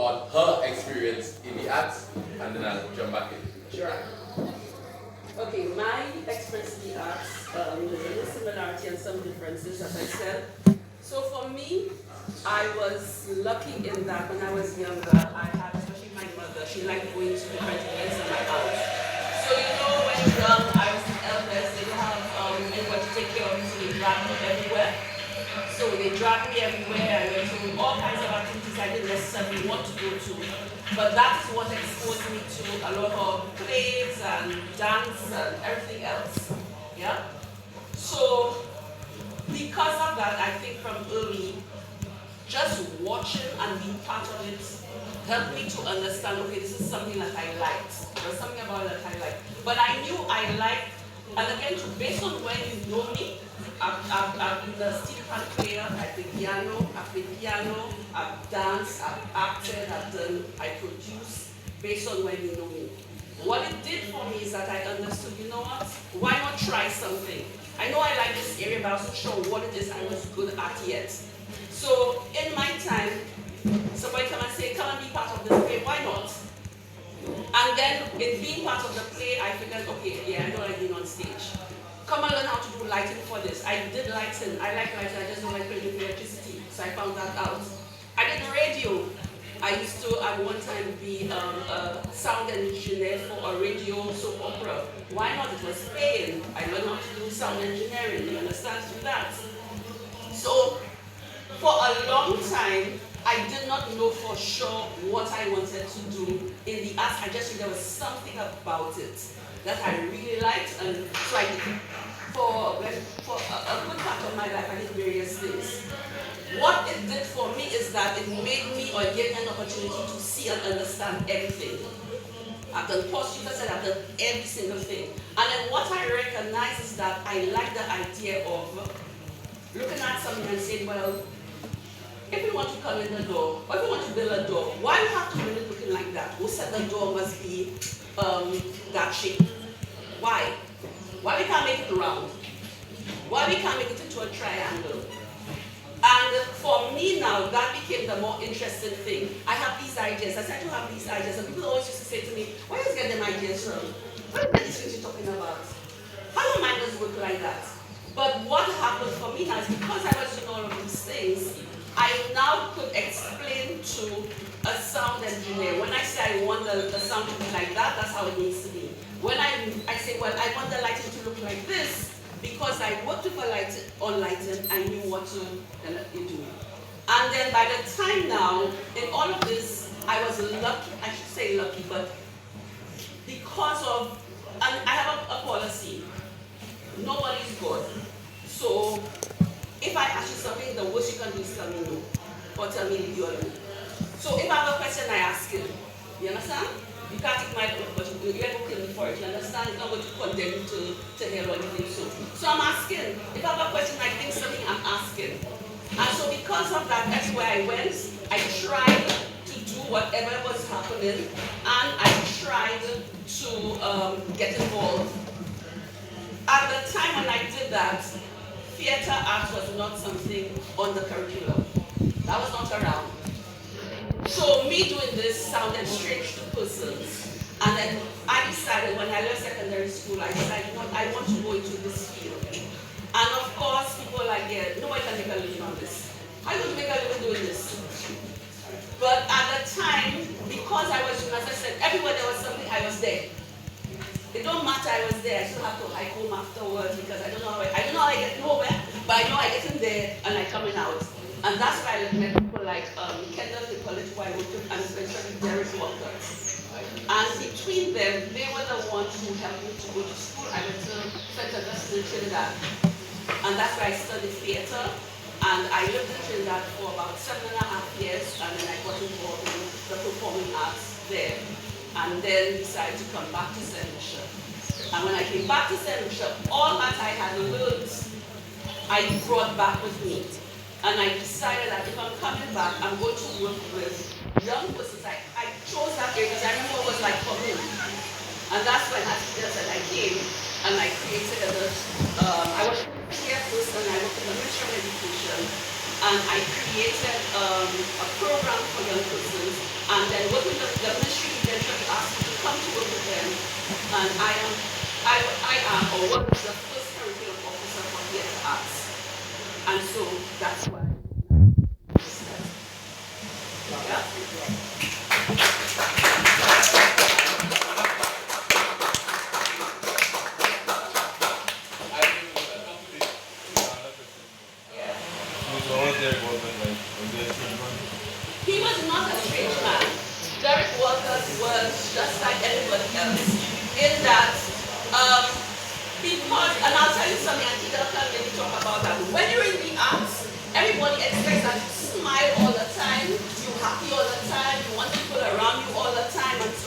about her experience in the arts, and then I'll jump back in. Sure. Okay, my experience in the arts, there's a little similarity and some differences, as I said. So for me, I was lucky in that when I was younger, I had, especially my mother, she liked going to different events in my house. So you know, when you're young, I was the eldest, they didn't have anyone to take care of me, so they dragged me everywhere. So they dragged me everywhere. I went to all kinds of activities I didn't necessarily want to go to. But that is what exposed me to a lot of plays and dance and everything else. Yeah? So because of that, I think from early, just watching and being part of it helped me to understand, okay, this is something that I liked. There's something about it that I liked. But I knew I liked, and again, based on when you know me, I've been a steel pan player, I play piano, I've danced, I've acted, I produce, based on when you know me. What it did for me is that I understood, you know what, why not try something? I know I like this area, but I wasn't sure what it is I was good at yet. So in my time, somebody come and say, come and be part of this play, why not? And then in being part of the play, I figured, okay, yeah, I know I've been on stage. Come and learn how to do lighting for this. I did lighting, I like lighting, I just don't like playing with electricity, so I found that out. I did radio. I used to at one time be a sound engineer for a radio soap opera. Why not? It was paying. I learned how to do sound engineering, you understand, do that. So for a long time, I did not know for sure what I wanted to do in the arts. I just knew there was something about it that I really liked, and so I did. For a good part of my life, I did various things. What it did for me is that it made me, or gave me an opportunity to see and understand everything. I've done posters, I've done every single thing. And then what I recognize is that I like the idea of looking at something and saying, well, if you want to come in the door, or if you want to build a door, why you have to build it looking like that? Who said the door must be that shape? Why? Why we can't make it round? Why we can't make it into a triangle? And for me now, that became the more interesting thing. I have these ideas. I started to have these ideas, and people always used to say to me, where do you get them ideas from? What are these things you're talking about? How do mind just work like that? But what happened for me now is because I was doing all of these things, I now could explain to a sound engineer. When I say I want the sound to be like that, that's how it needs to be. When I say, well, I want the lighting to look like this, because I worked with on lighting, I knew what to do. And then by the time now, in all of this, I was lucky, I should say lucky, but because of, and I have a policy, nobody's good. So if I ask you something, the worst you can do is tell me no, or tell me leave you alone. So if I have a question, I ask you. You understand? You can't take my own, but you let me kill me for it. You understand? It's not going to condemn you to hell or anything. So I'm asking. If I have a question, I think something, I'm asking. And so because of that, that's where I went. I tried to do whatever was happening, and I tried to get involved. At the time when I did that, theater arts was not something on the curriculum. That was not around. So me doing this sounded strange to persons. And then I decided, when I left secondary school, I decided, I want to go into this field. And of course, people are like, yeah, nobody can make a living on this. How are you going to make a living doing this? But at the time, because I was, as I said, everywhere there was something, I was there. It don't matter I was there, I still have to hike home afterwards because I don't know how I get nowhere, but I know I get in there and I coming out. And that's why I met people like Kendall College, who I worked with, and eventually Derek Walker. And between them, they were the ones who helped me to go to school. I went to St. Augustine, Trinidad. And that's where I studied theater. And I lived in Trinidad for about 7.5 years, and then I got involved in the performing arts there. And then decided to come back to St. Lucia. And when I came back to St. Lucia, all that I had learned, I brought back with me. And I decided that if I'm coming back, I'm going to work with young persons. I chose that area because I remember it was like for me. And that's when I said I came and I created I was here first and I worked in the Ministry of Education. And I created a program for young persons, and and then work with the ministry eventually asked me to come to work with them, and I am or was the first curriculum officer for theatre arts, and so that's why. He was not a strange man. Derek Walters was just like anybody else in that